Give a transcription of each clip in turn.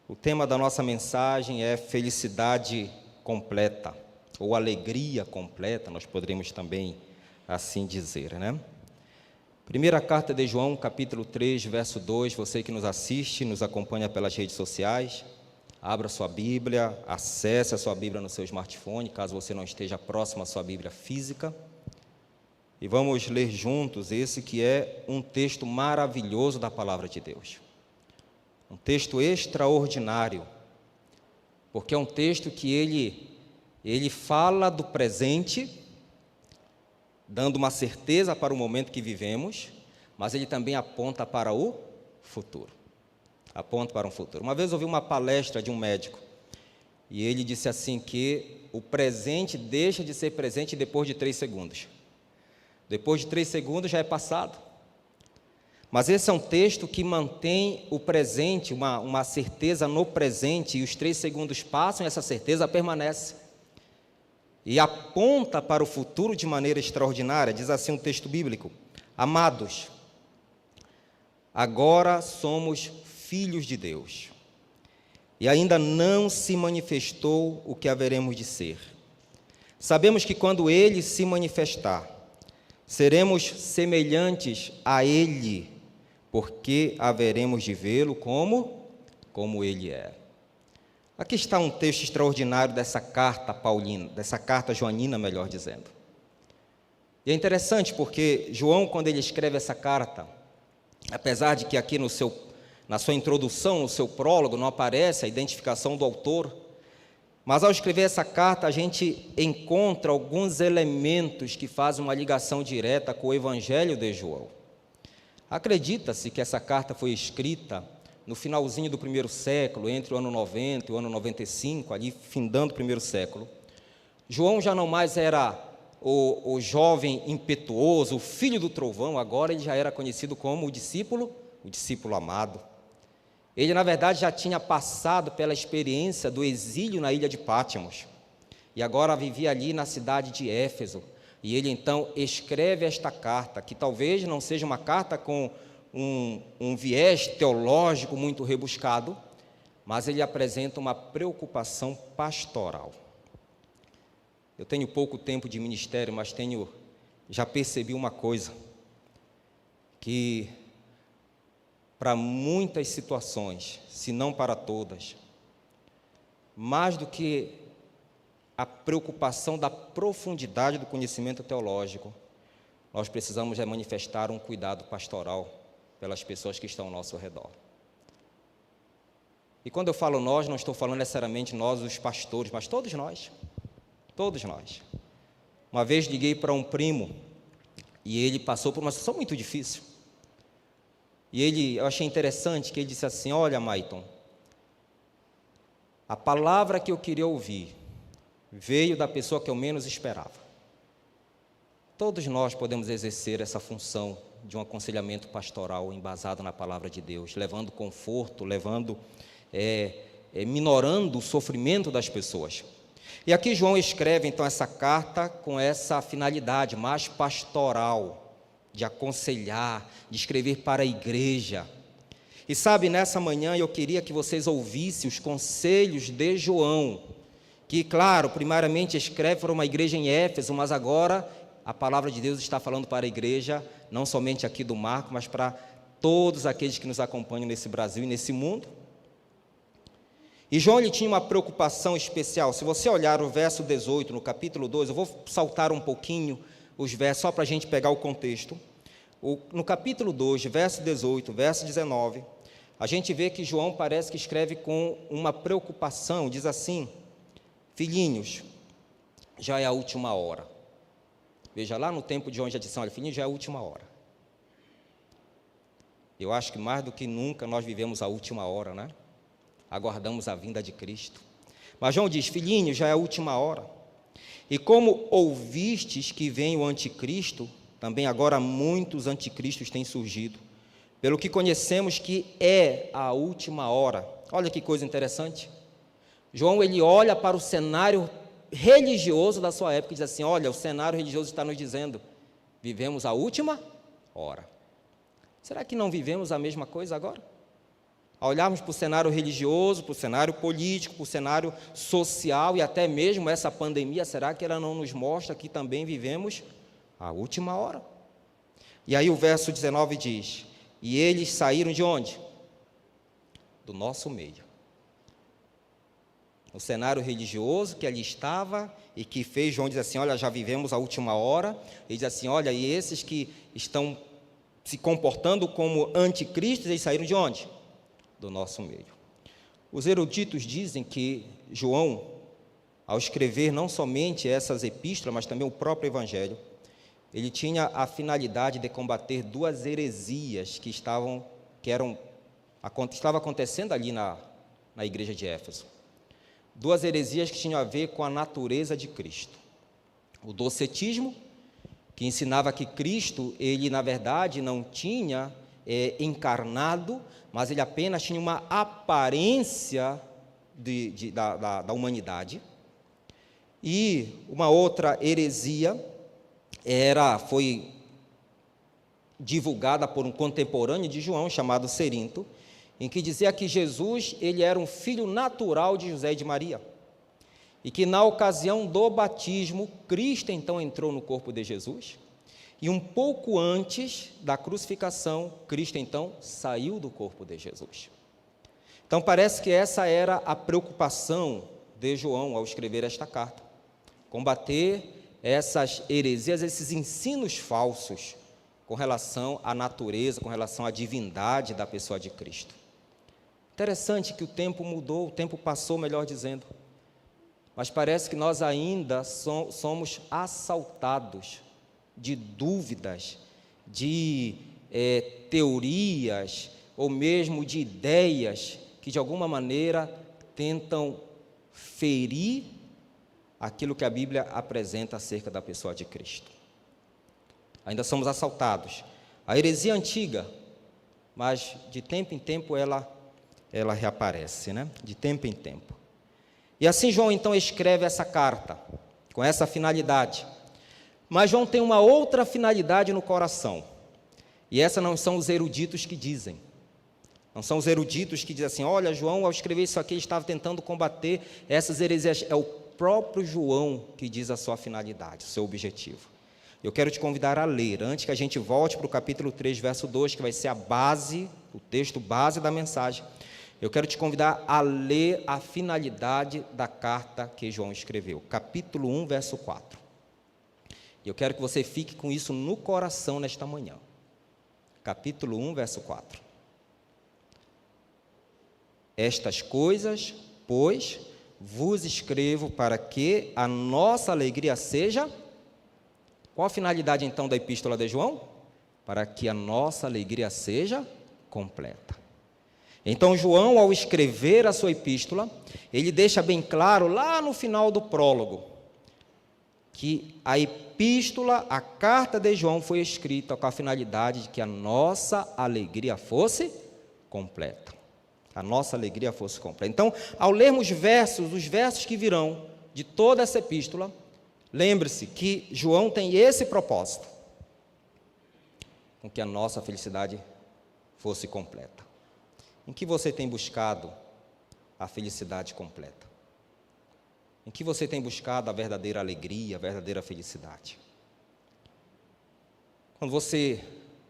O tema da nossa mensagem é felicidade completa, ou alegria completa, nós poderíamos também assim dizer, né? Primeira carta de João, capítulo 3, verso 2, você que nos assiste, nos acompanha pelas redes sociais, abra sua Bíblia, acesse a sua Bíblia no seu smartphone, caso você não esteja próximo à sua Bíblia física, e vamos ler juntos esse que é um texto maravilhoso da Palavra de Deus. Um texto extraordinário, porque é um texto que ele fala do presente, dando uma certeza para o momento que vivemos, mas ele também aponta para o futuro. Aponta para um futuro. Uma vez eu ouvi uma palestra de um médico, e ele disse assim que o presente deixa de ser presente depois de 3 segundos. Depois de 3 segundos já é passado. Mas esse é um texto que mantém o presente, uma certeza no presente, e os 3 segundos passam e essa certeza permanece. E aponta para o futuro de maneira extraordinária. Diz assim um texto bíblico: amados, agora somos filhos de Deus, e ainda não se manifestou o que haveremos de ser. Sabemos que quando Ele se manifestar, seremos semelhantes a Ele, porque haveremos de vê-lo como Ele é. Aqui está um texto extraordinário dessa carta paulina, dessa carta joanina, melhor dizendo. E é interessante porque João, quando ele escreve essa carta, apesar de que aqui na sua introdução, no seu prólogo, não aparece a identificação do autor, mas ao escrever essa carta a gente encontra alguns elementos que fazem uma ligação direta com o Evangelho de João. Acredita-se que essa carta foi escrita no finalzinho do primeiro século, entre o ano 90 e o ano 95, ali findando o primeiro século. João já não mais era o jovem impetuoso, o filho do trovão, agora ele já era conhecido como o discípulo amado. Ele, na verdade, já tinha passado pela experiência do exílio na ilha de Pátimos, e agora vivia ali na cidade de Éfeso. E ele, então, escreve esta carta, que talvez não seja uma carta com um viés teológico muito rebuscado, mas ele apresenta uma preocupação pastoral. Eu tenho pouco tempo de ministério, mas já percebi uma coisa, que para muitas situações, se não para todas, mais do que a preocupação da profundidade do conhecimento teológico, nós precisamos manifestar um cuidado pastoral pelas pessoas que estão ao nosso redor. E quando eu falo nós, não estou falando necessariamente nós, os pastores, mas todos nós. Todos nós. Uma vez liguei para um primo, e ele passou por uma situação muito difícil. E eu achei interessante que ele disse assim: olha, Maiton, a palavra que eu queria ouvir veio da pessoa que eu menos esperava. Todos nós podemos exercer essa função de um aconselhamento pastoral embasado na palavra de Deus, levando conforto, minorando o sofrimento das pessoas. E aqui João escreve então essa carta com essa finalidade mais pastoral, de aconselhar, de escrever para a igreja. E sabe, nessa manhã eu queria que vocês ouvissem os conselhos de João, que, claro, primariamente escreve para uma igreja em Éfeso, mas agora a palavra de Deus está falando para a igreja, não somente aqui do Marco, mas para todos aqueles que nos acompanham nesse Brasil e nesse mundo. E João, ele tinha uma preocupação especial. Se você olhar o verso 18, no capítulo 2, eu vou saltar um pouquinho os versos, só para a gente pegar o contexto. No capítulo 2, verso 18, verso 19, a gente vê que João parece que escreve com uma preocupação, diz assim: filhinhos, já é a última hora. Veja, lá no tempo de João já disse: olha, filhinhos, já é a última hora. Eu acho que mais do que nunca nós vivemos a última hora, né? Aguardamos a vinda de Cristo. Mas João diz: filhinhos, já é a última hora. E como ouvistes que vem o anticristo, também agora muitos anticristos têm surgido, pelo que conhecemos que é a última hora. Olha que coisa interessante. João, ele olha para o cenário religioso da sua época e diz assim: olha, o cenário religioso está nos dizendo, vivemos a última hora. Será que não vivemos a mesma coisa agora? Ao olharmos para o cenário religioso, para o cenário político, para o cenário social e até mesmo essa pandemia, será que ela não nos mostra que também vivemos a última hora? E aí o verso 19 diz: e eles saíram de onde? Do nosso meio. O cenário religioso que ali estava e que fez João dizer assim: olha, já vivemos a última hora. Ele diz assim: olha, e esses que estão se comportando como anticristos, eles saíram de onde? Do nosso meio. Os eruditos dizem que João, ao escrever não somente essas epístolas, mas também o próprio Evangelho, ele tinha a finalidade de combater duas heresias que estavam acontecendo ali na igreja de Éfeso. Duas heresias que tinham a ver com a natureza de Cristo. O docetismo, que ensinava que Cristo, ele na verdade não tinha encarnado, mas ele apenas tinha uma aparência da humanidade. E uma outra heresia foi divulgada por um contemporâneo de João, chamado Cerinto, em que dizia que Jesus ele era um filho natural de José e de Maria, e que na ocasião do batismo, Cristo então entrou no corpo de Jesus, e um pouco antes da crucificação, Cristo então saiu do corpo de Jesus. Então parece que essa era a preocupação de João ao escrever esta carta, combater essas heresias, esses ensinos falsos com relação à natureza, com relação à divindade da pessoa de Cristo. Interessante que o tempo mudou, o tempo passou, melhor dizendo, mas parece que nós ainda somos assaltados de dúvidas, de teorias, ou mesmo de ideias que de alguma maneira tentam ferir aquilo que a Bíblia apresenta acerca da pessoa de Cristo. Ainda somos assaltados. A heresia antiga, mas de tempo em tempo ela reaparece, né? De tempo em tempo. E assim João então escreve essa carta, com essa finalidade. Mas João tem uma outra finalidade no coração, e essa não são os eruditos que dizem. Não são os eruditos que dizem assim: olha, João, ao escrever isso aqui, ele estava tentando combater essas heresias. É o próprio João que diz a sua finalidade, o seu objetivo. Eu quero te convidar a ler, antes que a gente volte para o capítulo 3, verso 2, que vai ser a base, o texto base da mensagem. Eu quero te convidar a ler a finalidade da carta que João escreveu, capítulo 1, verso 4. E eu quero que você fique com isso no coração nesta manhã. Capítulo 1, verso 4. Estas coisas, pois, vos escrevo para que a nossa alegria seja... Qual a finalidade, então, da epístola de João? Para que a nossa alegria seja completa. Então, João, ao escrever a sua epístola, ele deixa bem claro, lá no final do prólogo, que a epístola, a carta de João foi escrita com a finalidade de que a nossa alegria fosse completa. A nossa alegria fosse completa. Então, ao lermos os versos que virão de toda essa epístola, lembre-se que João tem esse propósito, com que a nossa felicidade fosse completa. Em que você tem buscado a felicidade completa? Em que você tem buscado a verdadeira alegria, a verdadeira felicidade? Quando você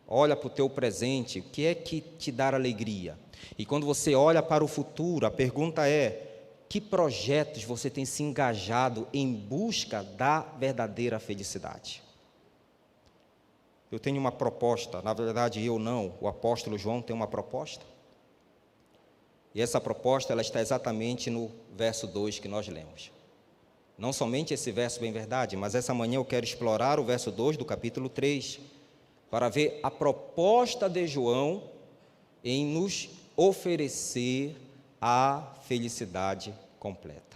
olha para o teu presente, o que é que te dá alegria? E quando você olha para o futuro, a pergunta é: que projetos você tem se engajado em busca da verdadeira felicidade? Eu tenho uma proposta, na verdade eu não, o apóstolo João tem uma proposta. E essa proposta ela está exatamente no verso 2 que nós lemos. Não somente esse verso bem verdade, mas essa manhã eu quero explorar o verso 2 do capítulo 3, para ver a proposta de João em nos oferecer a felicidade completa.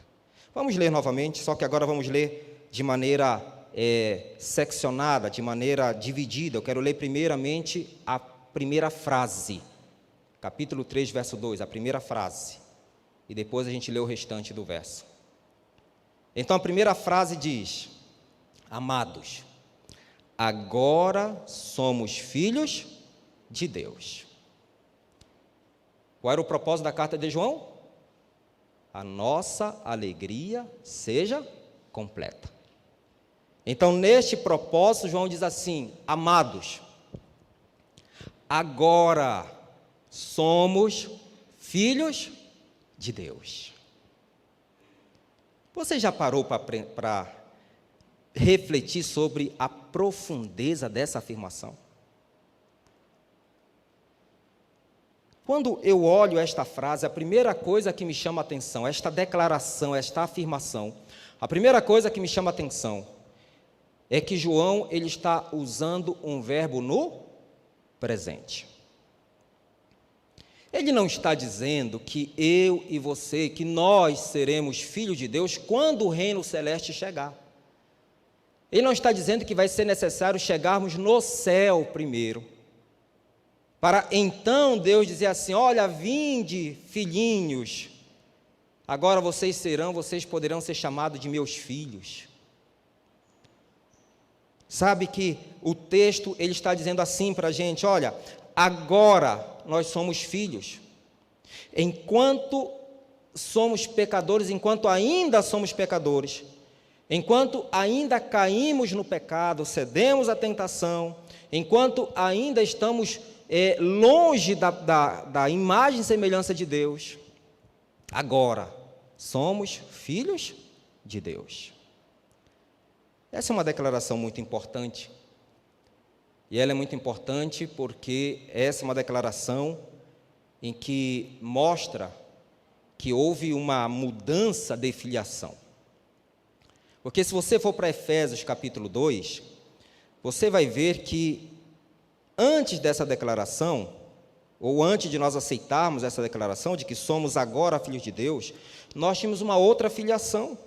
Vamos ler novamente, só que agora vamos ler de maneira seccionada, de maneira dividida. Eu quero ler primeiramente a primeira frase, capítulo 3, verso 2, a primeira frase, e depois a gente lê o restante do verso. Então a primeira frase diz: amados, agora somos filhos de Deus. Qual era o propósito da carta de João? A nossa alegria seja completa. Então, neste propósito, João diz assim: amados, agora somos filhos de Deus. Você já parou para refletir sobre a profundeza dessa afirmação? Quando eu olho esta frase, a primeira coisa que me chama a atenção, esta declaração, esta afirmação, a primeira coisa que me chama a atenção é que João, ele está usando um verbo no presente. Ele não está dizendo que eu e você, que nós seremos filhos de Deus quando o reino celeste chegar. Ele não está dizendo que vai ser necessário chegarmos no céu primeiro, para então Deus dizer assim: olha, vinde, filhinhos, agora vocês poderão ser chamados de meus filhos. Sabe que o texto, ele está dizendo assim para a gente: olha, agora nós somos filhos. Enquanto somos pecadores, enquanto ainda somos pecadores, enquanto ainda caímos no pecado, cedemos à tentação, enquanto ainda estamos longe da imagem e semelhança de Deus, agora somos filhos de Deus. Essa é uma declaração muito importante, e ela é muito importante porque essa é uma declaração em que mostra que houve uma mudança de filiação. Porque se você for para Efésios capítulo 2, você vai ver que antes dessa declaração, ou antes de nós aceitarmos essa declaração de que somos agora filhos de Deus, nós tínhamos uma outra filiação.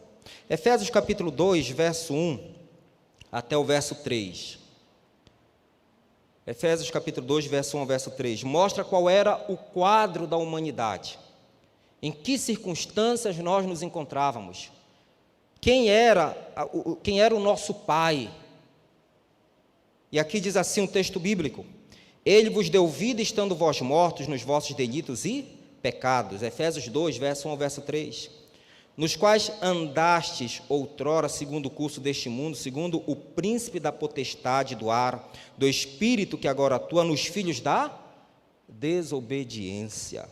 Efésios capítulo 2, verso 1 até o verso 3. Efésios capítulo 2, verso 1 ao verso 3, mostra qual era o quadro da humanidade, em que circunstâncias nós nos encontrávamos, quem era o nosso pai. E aqui diz assim um texto bíblico: ele vos deu vida estando vós mortos nos vossos delitos e pecados, Efésios 2, verso 1 ao verso 3, nos quais andastes outrora segundo o curso deste mundo, segundo o príncipe da potestade do ar, do espírito que agora atua nos filhos da desobediência,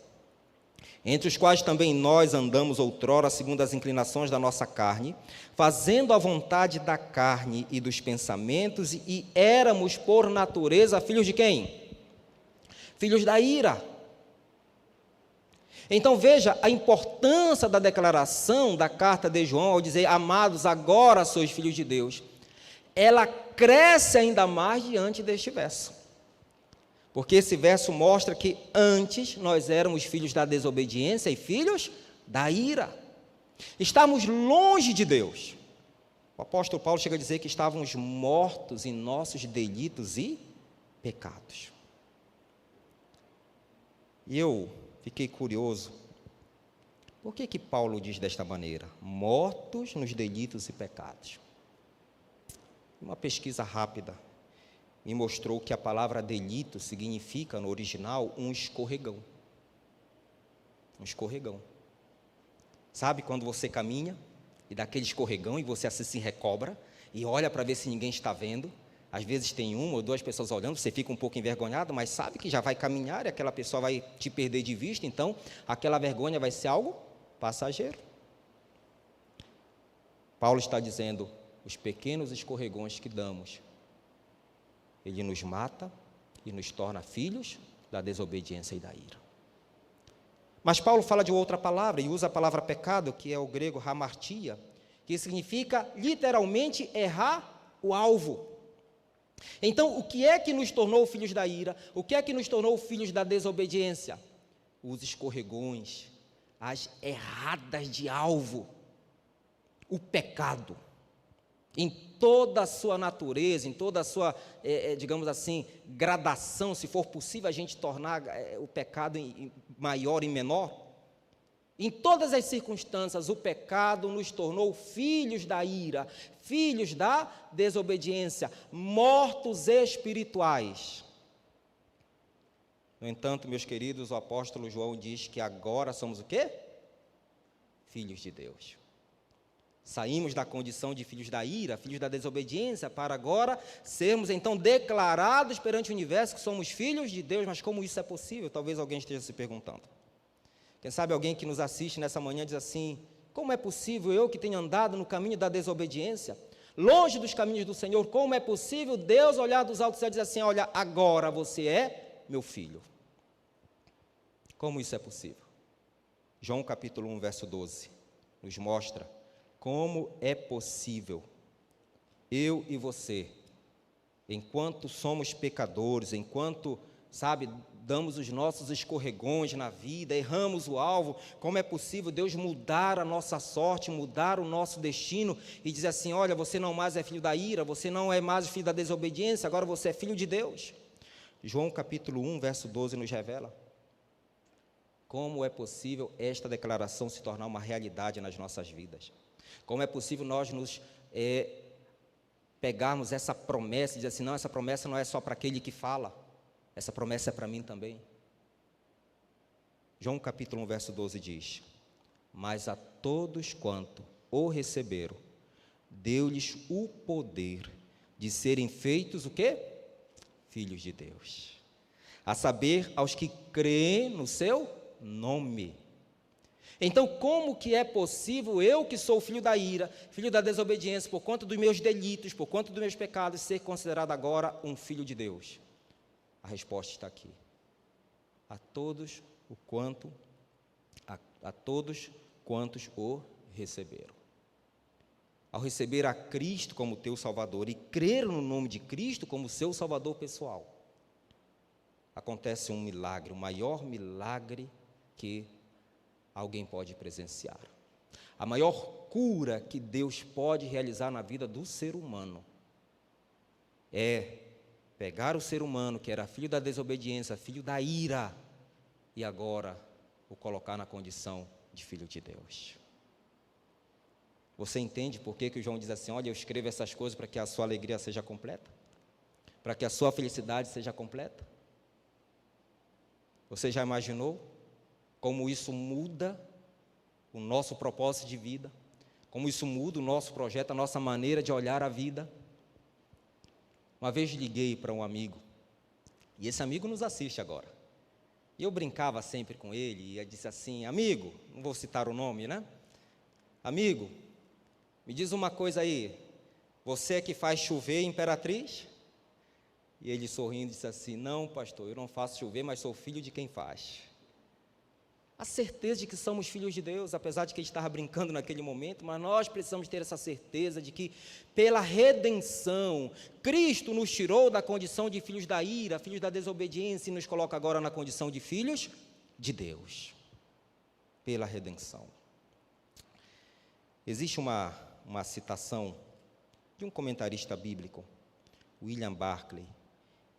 entre os quais também nós andamos outrora segundo as inclinações da nossa carne, fazendo a vontade da carne e dos pensamentos, e éramos por natureza filhos de quem? Filhos da ira. Então veja a importância da declaração da carta de João ao dizer: amados, agora sois filhos de Deus. Ela cresce ainda mais diante deste verso, porque esse verso mostra que antes nós éramos filhos da desobediência e filhos da ira. Estávamos longe de Deus. O apóstolo Paulo chega a dizer que estávamos mortos em nossos delitos e pecados. E eu fiquei curioso, por que Paulo diz desta maneira? Mortos nos delitos e pecados. Uma pesquisa rápida me mostrou que a palavra delito significa, no original, um escorregão. Um escorregão. Sabe quando você caminha e dá aquele escorregão e você assim se recobra e olha para ver se ninguém está vendo? Às vezes tem uma ou duas pessoas olhando, você fica um pouco envergonhado, mas sabe que já vai caminhar e aquela pessoa vai te perder de vista, então aquela vergonha vai ser algo passageiro. Paulo está dizendo: os pequenos escorregões que damos, ele nos mata e nos torna filhos da desobediência e da ira. Mas Paulo fala de outra palavra, e usa a palavra pecado, que é o grego hamartia, que significa literalmente errar o alvo. Então, o que é que nos tornou filhos da ira? O que é que nos tornou filhos da desobediência? Os escorregões, as erradas de alvo, o pecado, em toda a sua natureza, em toda a sua, digamos assim, gradação, se for possível a gente tornar o pecado em maior e menor. Em todas as circunstâncias, o pecado nos tornou filhos da ira, filhos da desobediência, mortos espirituais. No entanto, meus queridos, o apóstolo João diz que agora somos o quê? Filhos de Deus. Saímos da condição de filhos da ira, filhos da desobediência, para agora sermos então declarados perante o universo que somos filhos de Deus. Mas como isso é possível? Talvez alguém esteja se perguntando. Quem sabe alguém que nos assiste nessa manhã diz assim: como é possível eu que tenho andado no caminho da desobediência, longe dos caminhos do Senhor, como é possível Deus olhar dos altos céus e dizer assim: olha, agora você é meu filho? Como isso é possível? João capítulo 1, verso 12, nos mostra como é possível eu e você, enquanto somos pecadores, enquanto, damos os nossos escorregões na vida, erramos o alvo, como é possível Deus mudar a nossa sorte, mudar o nosso destino e dizer assim: olha, você não mais é filho da ira, você não é mais filho da desobediência, agora você é filho de Deus. João capítulo 1, verso 12 nos revela como é possível esta declaração se tornar uma realidade nas nossas vidas. Como é possível nós nos pegarmos essa promessa e dizer assim: não, essa promessa não é só para aquele que fala, essa promessa é para mim também. João capítulo 1, verso 12 diz: mas a todos quanto o receberam, deu-lhes o poder de serem feitos o quê? Filhos de Deus. A saber, aos que creem no seu nome. Então, como que é possível eu, que sou filho da ira, filho da desobediência, por conta dos meus delitos, por conta dos meus pecados, ser considerado agora um filho de Deus? A resposta está aqui: a todos quantos o receberam. Ao receber a Cristo como teu Salvador e crer no nome de Cristo como seu Salvador pessoal, acontece um milagre, o maior milagre que alguém pode presenciar. A maior cura que Deus pode realizar na vida do ser humano é pegar o ser humano que era filho da desobediência, filho da ira, e agora o colocar na condição de filho de Deus. Você entende por que o João diz assim: olha, eu escrevo essas coisas para que a sua alegria seja completa, para que a sua felicidade seja completa? Você já imaginou como isso muda o nosso propósito de vida? Como isso muda o nosso projeto, a nossa maneira de olhar a vida? Uma vez liguei para um amigo, e esse amigo nos assiste agora. E eu brincava sempre com ele, e eu disse assim: amigo, não vou citar o nome, né? Amigo, me diz uma coisa aí, você é que faz chover em Imperatriz? E ele sorrindo disse assim: não, pastor, eu não faço chover, mas sou filho de quem faz. A certeza de que somos filhos de Deus, apesar de que ele estava brincando naquele momento, mas nós precisamos ter essa certeza de que, pela redenção, Cristo nos tirou da condição de filhos da ira, filhos da desobediência, e nos coloca agora na condição de filhos de Deus, pela redenção. Existe uma citação de um comentarista bíblico, William Barclay,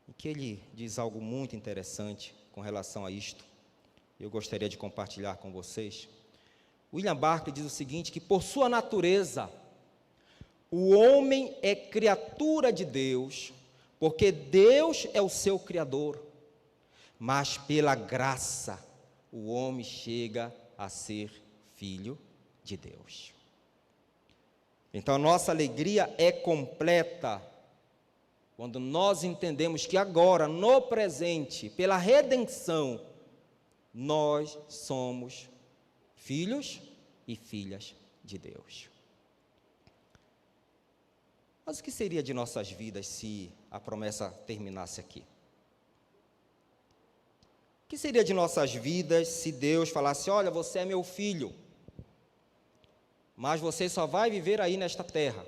em que ele diz algo muito interessante com relação a isto. Eu gostaria de compartilhar com vocês. William Barclay diz o seguinte: que por sua natureza, o homem é criatura de Deus, porque Deus é o seu Criador, mas pela graça, o homem chega a ser filho de Deus. Então a nossa alegria é completa quando nós entendemos que agora, no presente, pela redenção, nós somos filhos e filhas de Deus. Mas o que seria de nossas vidas se a promessa terminasse aqui? O que seria de nossas vidas se Deus falasse: olha, você é meu filho, mas você só vai viver aí nesta terra.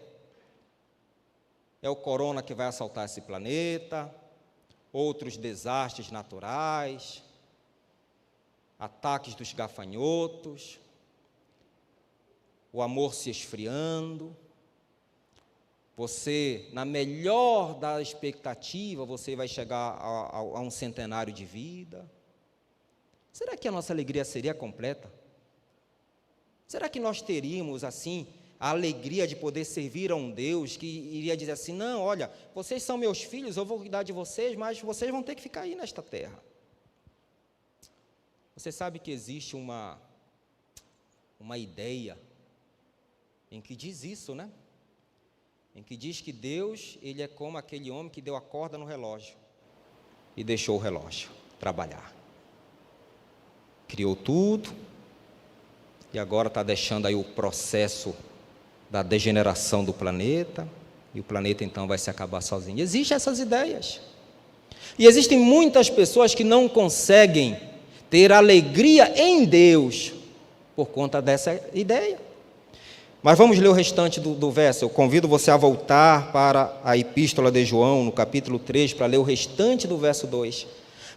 É o corona que vai assaltar esse planeta, outros desastres naturais, ataques dos gafanhotos, o amor se esfriando. Você, na melhor da expectativa, você vai chegar a um centenário de vida. Será que a nossa alegria seria completa? Será que nós teríamos, assim, a alegria de poder servir a um Deus que iria dizer assim: não, olha, vocês são meus filhos, eu vou cuidar de vocês, mas vocês vão ter que ficar aí nesta terra. Você sabe que existe uma ideia em que diz isso, né? Em que diz que Deus, ele é como aquele homem que deu a corda no relógio e deixou o relógio trabalhar. Criou tudo e agora está deixando aí o processo da degeneração do planeta, e o planeta então vai se acabar sozinho. Existem essas ideias. E existem muitas pessoas que não conseguem ter alegria em Deus por conta dessa ideia. Mas vamos ler o restante do verso. Eu convido você a voltar para a Epístola de João, no capítulo 3, para ler o restante do verso 2.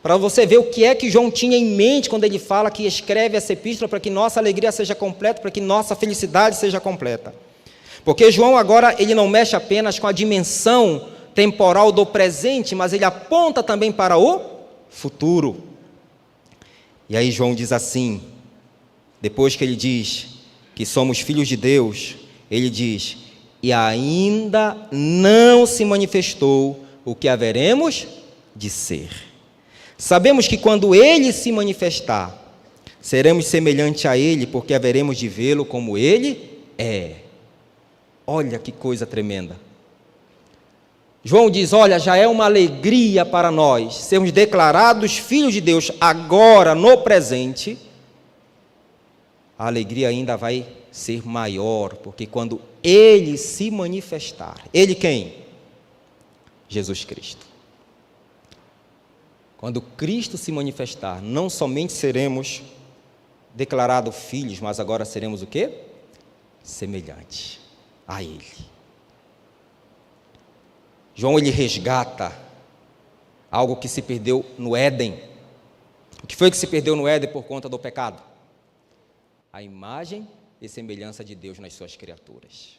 Para você ver o que é que João tinha em mente quando ele fala que escreve essa epístola para que nossa alegria seja completa, para que nossa felicidade seja completa. Porque João agora, ele não mexe apenas com a dimensão temporal do presente, mas ele aponta também para o futuro. E aí João diz assim, depois que ele diz que somos filhos de Deus, ele diz, e ainda não se manifestou o que haveremos de ser. Sabemos que quando ele se manifestar, seremos semelhantes a ele, porque haveremos de vê-lo como ele é. Olha que coisa tremenda. João diz, olha, já é uma alegria para nós sermos declarados filhos de Deus agora, no presente. A alegria ainda vai ser maior, porque quando ele se manifestar, ele quem? Jesus Cristo. Quando Cristo se manifestar, não somente seremos declarados filhos, mas agora seremos o quê? Semelhantes a Ele. João, ele resgata algo que se perdeu no Éden. O que foi que se perdeu no Éden por conta do pecado? A imagem e semelhança de Deus nas suas criaturas.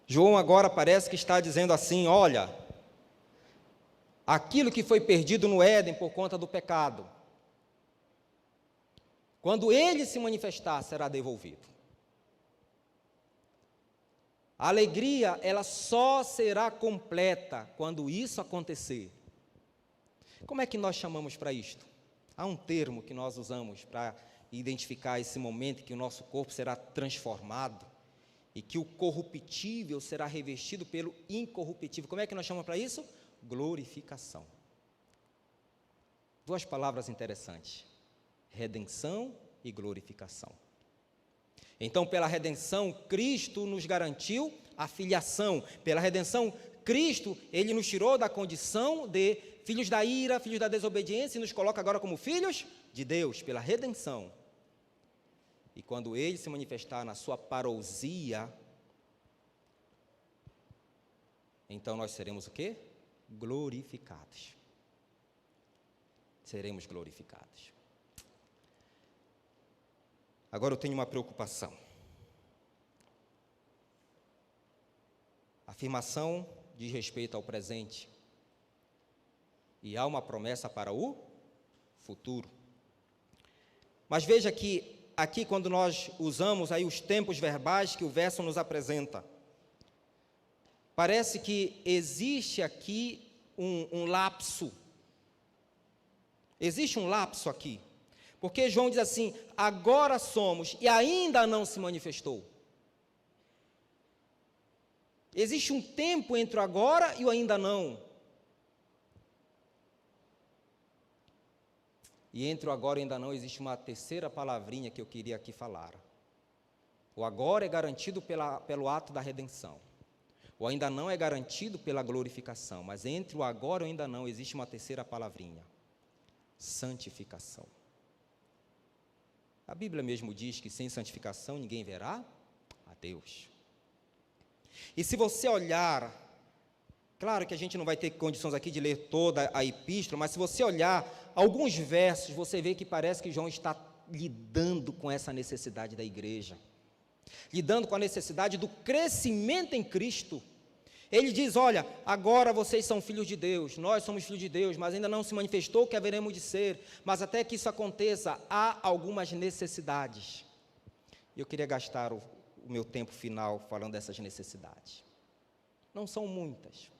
João agora parece que está dizendo assim, olha, aquilo que foi perdido no Éden por conta do pecado, quando ele se manifestar, será devolvido. A alegria, ela só será completa quando isso acontecer. Como é que nós chamamos para isto? Há um termo que nós usamos para identificar esse momento em que o nosso corpo será transformado e que o corruptível será revestido pelo incorruptível. Como é que nós chamamos para isso? Glorificação. Duas palavras interessantes: redenção e glorificação. Então, pela redenção, Cristo nos garantiu a filiação. Pela redenção, Cristo, ele nos tirou da condição de filhos da ira, filhos da desobediência, e nos coloca agora como filhos de Deus, pela redenção. E quando ele se manifestar na sua parousia, então nós seremos o quê? Glorificados. Seremos glorificados. Agora eu tenho uma preocupação. A afirmação diz respeito ao presente. E há uma promessa para o futuro. Mas veja que aqui quando nós usamos aí os tempos verbais que o verso nos apresenta, parece que existe aqui um lapso. Existe um lapso aqui. Porque João diz assim, agora somos e ainda não se manifestou. Existe um tempo entre o agora e o ainda não. E entre o agora e o ainda não existe uma terceira palavrinha que eu queria aqui falar. O agora é garantido pelo ato da redenção. O ainda não é garantido pela glorificação. Mas entre o agora e o ainda não existe uma terceira palavrinha. Santificação. A Bíblia mesmo diz que sem santificação ninguém verá a Deus. E se você olhar, claro que a gente não vai ter condições aqui de ler toda a epístola, mas se você olhar alguns versos, você vê que parece que João está lidando com essa necessidade da igreja, lidando com a necessidade do crescimento em Cristo. Ele diz, olha, agora vocês são filhos de Deus, nós somos filhos de Deus, mas ainda não se manifestou o que haveremos de ser, mas até que isso aconteça, há algumas necessidades. Eu queria gastar o meu tempo final falando dessas necessidades. Não são muitas.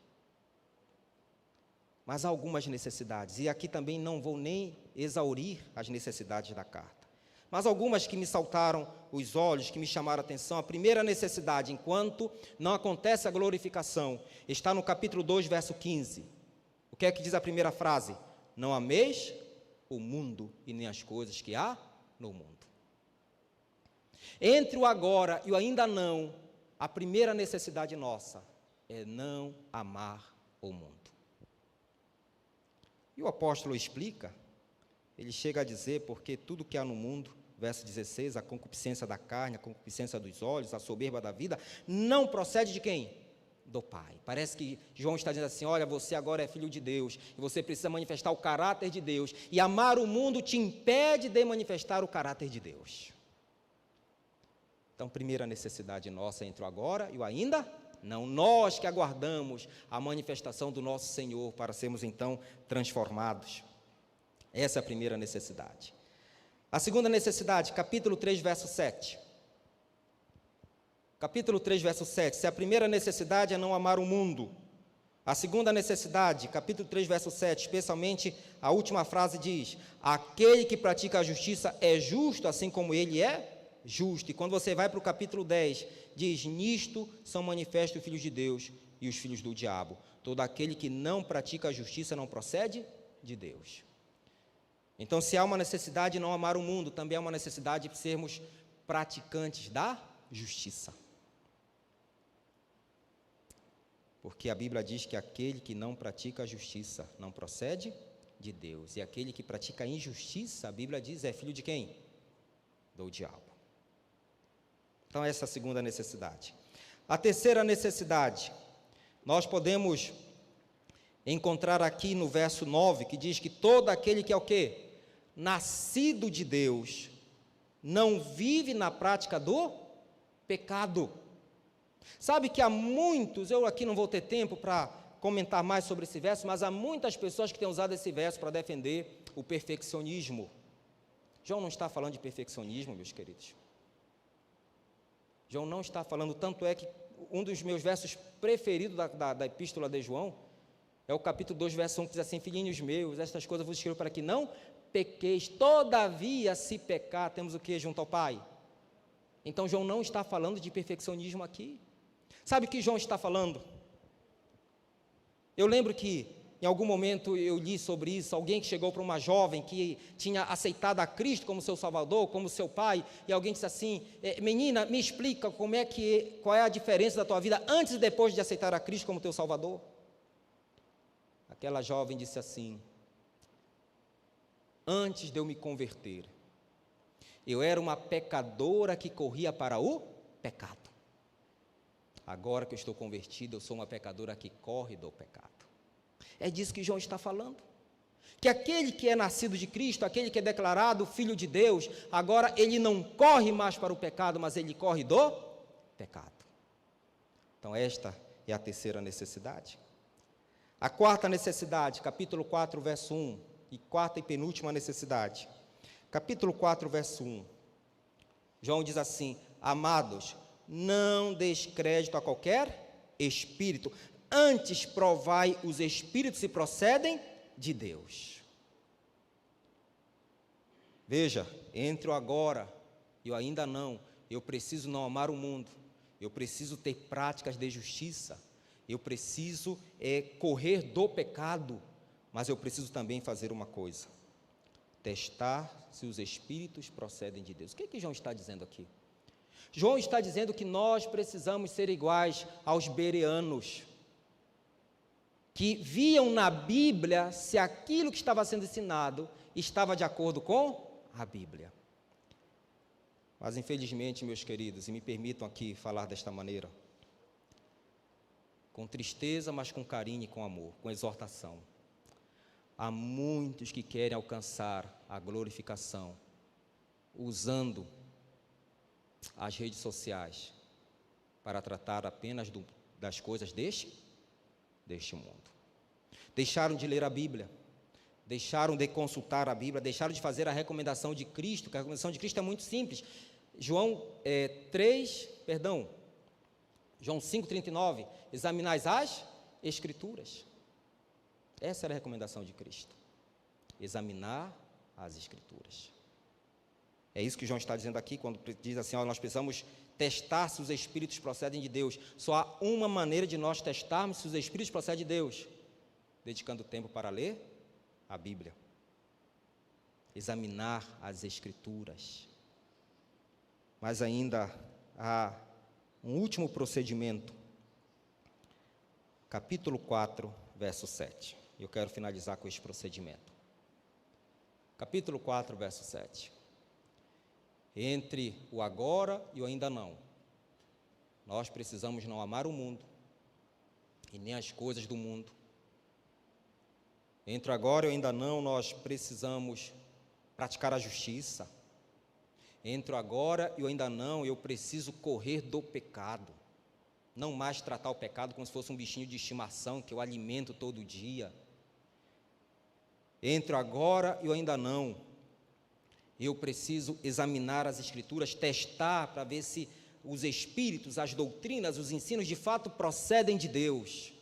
mas há algumas necessidades, e aqui também não vou nem exaurir as necessidades da carta, mas algumas que me saltaram os olhos, que me chamaram a atenção. A primeira necessidade, enquanto não acontece a glorificação, está no capítulo 2, verso 15. O que é que diz a primeira frase? Não ameis o mundo e nem as coisas que há no mundo. Entre o agora e o ainda não, a primeira necessidade nossa é não amar o mundo. E o apóstolo explica, ele chega a dizer, porque tudo que há no mundo, verso 16, a concupiscência da carne, a concupiscência dos olhos, a soberba da vida, não procede de quem? Do Pai. Parece que João está dizendo assim, olha, você agora é filho de Deus, e você precisa manifestar o caráter de Deus, e amar o mundo te impede de manifestar o caráter de Deus. Então, primeira necessidade nossa entre o agora e o ainda não, nós que aguardamos a manifestação do nosso Senhor para sermos então transformados. Essa é a primeira necessidade. A segunda necessidade, capítulo 3, verso 7. Capítulo 3, verso 7. Se a primeira necessidade é não amar o mundo, a segunda necessidade, capítulo 3, verso 7, especialmente a última frase diz: aquele que pratica a justiça é justo, assim como ele é justo. E quando você vai para o capítulo 10, diz: nisto são manifestos os filhos de Deus e os filhos do diabo. Todo aquele que não pratica a justiça não procede de Deus. Então, se há uma necessidade de não amar o mundo, também há uma necessidade de sermos praticantes da justiça. Porque a Bíblia diz que aquele que não pratica a justiça não procede de Deus. E aquele que pratica a injustiça, a Bíblia diz, é filho de quem? Do diabo. Então, essa é a segunda necessidade. A terceira necessidade, nós podemos encontrar aqui no verso 9, que diz que todo aquele que é o quê? Nascido de Deus, não vive na prática do pecado. Sabe que há muitos, eu aqui não vou ter tempo para comentar mais sobre esse verso, mas há muitas pessoas que têm usado esse verso para defender o perfeccionismo. João não está falando de perfeccionismo, meus queridos. João não está falando, tanto é que um dos meus versos preferidos da epístola de João é o capítulo 2, verso 1, que diz assim: filhinhos meus, estas coisas vos escrevo para que não pequeis, todavia se pecar, temos o que junto ao Pai? Então João não está falando de perfeccionismo aqui. Sabe o que João está falando? Eu lembro que em algum momento eu li sobre isso, alguém que chegou para uma jovem que tinha aceitado a Cristo como seu Salvador, como seu Pai, e alguém disse assim: menina, me explica qual é a diferença da tua vida antes e depois de aceitar a Cristo como teu Salvador? Aquela jovem disse assim: antes de eu me converter, eu era uma pecadora que corria para o pecado. Agora que eu estou convertido, eu sou uma pecadora que corre do pecado. É disso que João está falando. Que aquele que é nascido de Cristo, aquele que é declarado filho de Deus, agora ele não corre mais para o pecado, mas ele corre do pecado. Então esta é a terceira necessidade. A quarta necessidade, capítulo 4, verso 1, e quarta e penúltima necessidade. Capítulo 4, verso 1. João diz assim: amados, não deis crédito a qualquer espírito, antes provai os espíritos se procedem de Deus. Veja, entre o agora e o ainda não, eu preciso não amar o mundo, eu preciso ter práticas de justiça, eu preciso correr do pecado, mas eu preciso também fazer uma coisa: testar se os espíritos procedem de Deus. O que é que João está dizendo aqui? João está dizendo que nós precisamos ser iguais aos bereanos, que viam na Bíblia se aquilo que estava sendo ensinado estava de acordo com a Bíblia. Mas infelizmente, meus queridos, e me permitam aqui falar desta maneira, com tristeza, mas com carinho e com amor, com exortação, há muitos que querem alcançar a glorificação usando as redes sociais para tratar apenas das coisas deste mundo. Deixaram de ler a Bíblia, deixaram de consultar a Bíblia, deixaram de fazer a recomendação de Cristo, que a recomendação de Cristo é muito simples. João 5,39, examinais as Escrituras. Essa era a recomendação de Cristo. Examinar as Escrituras. É isso que João está dizendo aqui, quando diz assim, nós precisamos testar se os Espíritos procedem de Deus. Só há uma maneira de nós testarmos se os Espíritos procedem de Deus, dedicando tempo para ler a Bíblia. Examinar as Escrituras. Mas ainda há um último procedimento. Capítulo 4, verso 7. Eu quero finalizar com este procedimento. Capítulo 4, verso 7. Entre o agora e o ainda não, nós precisamos não amar o mundo e nem as coisas do mundo. Entre o agora e o ainda não, nós precisamos praticar a justiça. Entre o agora e o ainda não, eu preciso correr do pecado. Não mais tratar o pecado como se fosse um bichinho de estimação que eu alimento todo dia. Entre o agora e o ainda não, eu preciso examinar as Escrituras, testar para ver se os Espíritos, as doutrinas, os ensinos de fato procedem de Deus.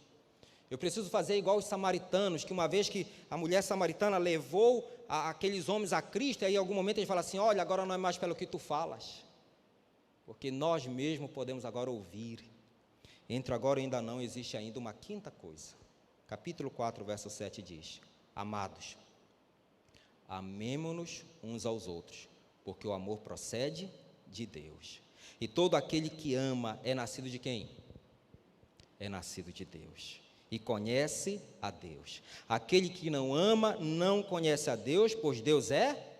Eu preciso fazer igual os samaritanos, que uma vez que a mulher samaritana levou aqueles homens a Cristo, aí em algum momento ele fala assim, olha, agora não é mais pelo que tu falas, porque nós mesmos podemos agora ouvir. Entre agora e ainda não, existe ainda uma quinta coisa. Capítulo 4, verso 7 diz, amados, amemo-nos uns aos outros, porque o amor procede de Deus. E todo aquele que ama é nascido de quem? É nascido de Deus. E conhece a Deus. Aquele que não ama, não conhece a Deus, pois Deus é...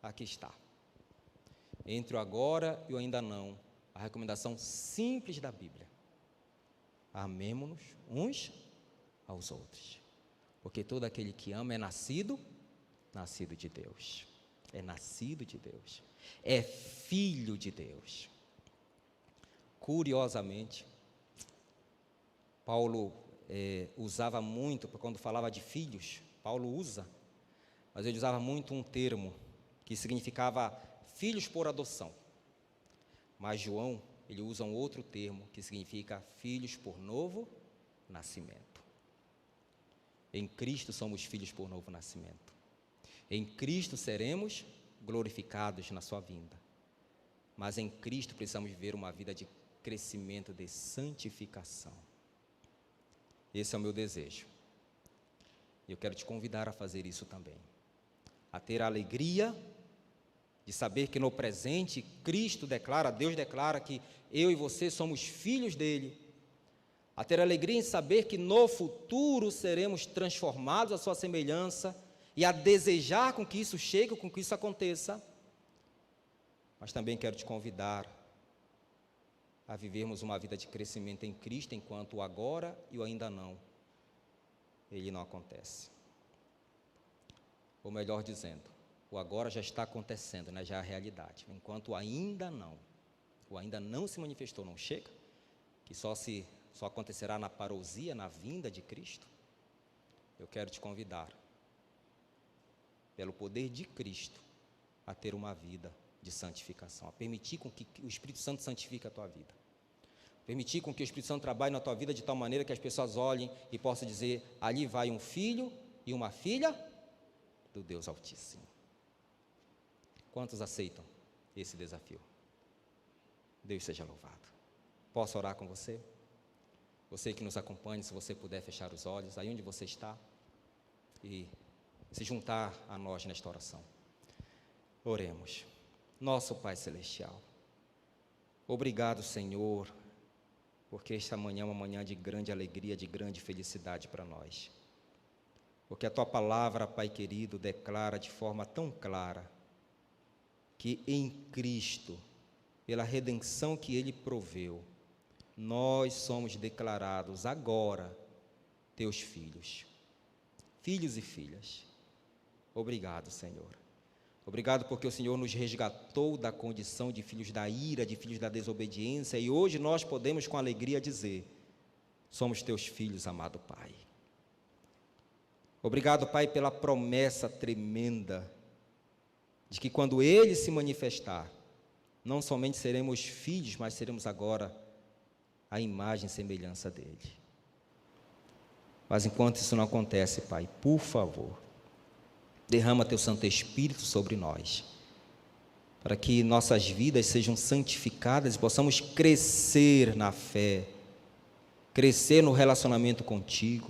Aqui está. Entre o agora e o ainda não, a recomendação simples da Bíblia. Amemo-nos uns aos outros. Porque todo aquele que ama é nascido de Deus. É nascido de Deus. É filho de Deus. Curiosamente, Paulo usava muito, quando falava de filhos, Paulo usa, mas ele usava muito um termo que significava filhos por adoção. Mas João, ele usa um outro termo que significa filhos por novo nascimento. Em Cristo somos filhos por novo nascimento. Em Cristo seremos glorificados na sua vinda. Mas em Cristo precisamos viver uma vida de crescimento, de santificação. Esse é o meu desejo. E eu quero te convidar a fazer isso também. A ter a alegria de saber que no presente Cristo declara, Deus declara que eu e você somos filhos dele. A ter alegria em saber que no futuro seremos transformados à sua semelhança e a desejar com que isso chegue, com que isso aconteça. Mas também quero te convidar a vivermos uma vida de crescimento em Cristo, enquanto o agora e o ainda não, ele não acontece. Ou melhor dizendo, o agora já está acontecendo, né? Já é a realidade, enquanto o ainda não se manifestou, não chega, que só acontecerá na parousia, na vinda de Cristo. Eu quero te convidar, pelo poder de Cristo, a ter uma vida de santificação, a permitir com que o Espírito Santo santifique a tua vida, permitir com que o Espírito Santo trabalhe na tua vida de tal maneira que as pessoas olhem e possam dizer, ali vai um filho e uma filha do Deus Altíssimo. Quantos aceitam esse desafio? Deus seja louvado. Posso orar com você? Você que nos acompanha, se você puder fechar os olhos, aí onde você está, e se juntar a nós nesta oração. Oremos. Nosso Pai Celestial, obrigado, Senhor, porque esta manhã é uma manhã de grande alegria, de grande felicidade para nós. Porque a Tua palavra, Pai querido, declara de forma tão clara que em Cristo, pela redenção que Ele proveu, nós somos declarados agora Teus filhos, filhos e filhas. Obrigado, Senhor. Obrigado porque o Senhor nos resgatou da condição de filhos da ira, de filhos da desobediência, e hoje nós podemos com alegria dizer, somos Teus filhos, amado Pai. Obrigado, Pai, pela promessa tremenda de que quando Ele se manifestar, não somente seremos filhos, mas seremos agora a imagem e semelhança dEle. Mas enquanto isso não acontece, Pai, por favor, derrama Teu Santo Espírito sobre nós, para que nossas vidas sejam santificadas e possamos crescer na fé, crescer no relacionamento contigo,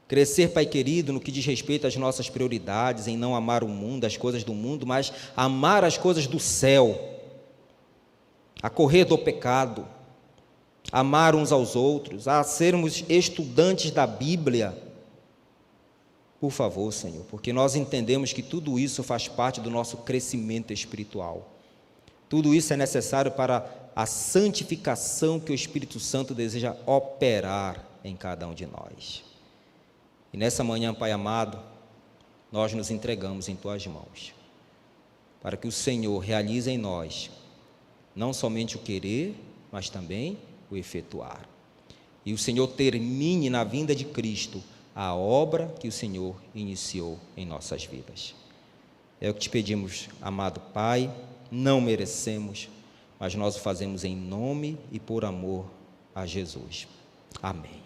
crescer, Pai querido, no que diz respeito às nossas prioridades, em não amar o mundo, as coisas do mundo, mas amar as coisas do céu, a correr do pecado, amar uns aos outros, a sermos estudantes da Bíblia. Por favor, Senhor, porque nós entendemos que tudo isso faz parte do nosso crescimento espiritual. Tudo isso é necessário para a santificação que o Espírito Santo deseja operar em cada um de nós. E nessa manhã, Pai amado, nós nos entregamos em Tuas mãos, para que o Senhor realize em nós, não somente o querer, mas também o efetuar. E o Senhor termine na vinda de Cristo a obra que o Senhor iniciou em nossas vidas. É o que te pedimos, amado Pai, não merecemos, mas nós o fazemos em nome e por amor a Jesus. Amém.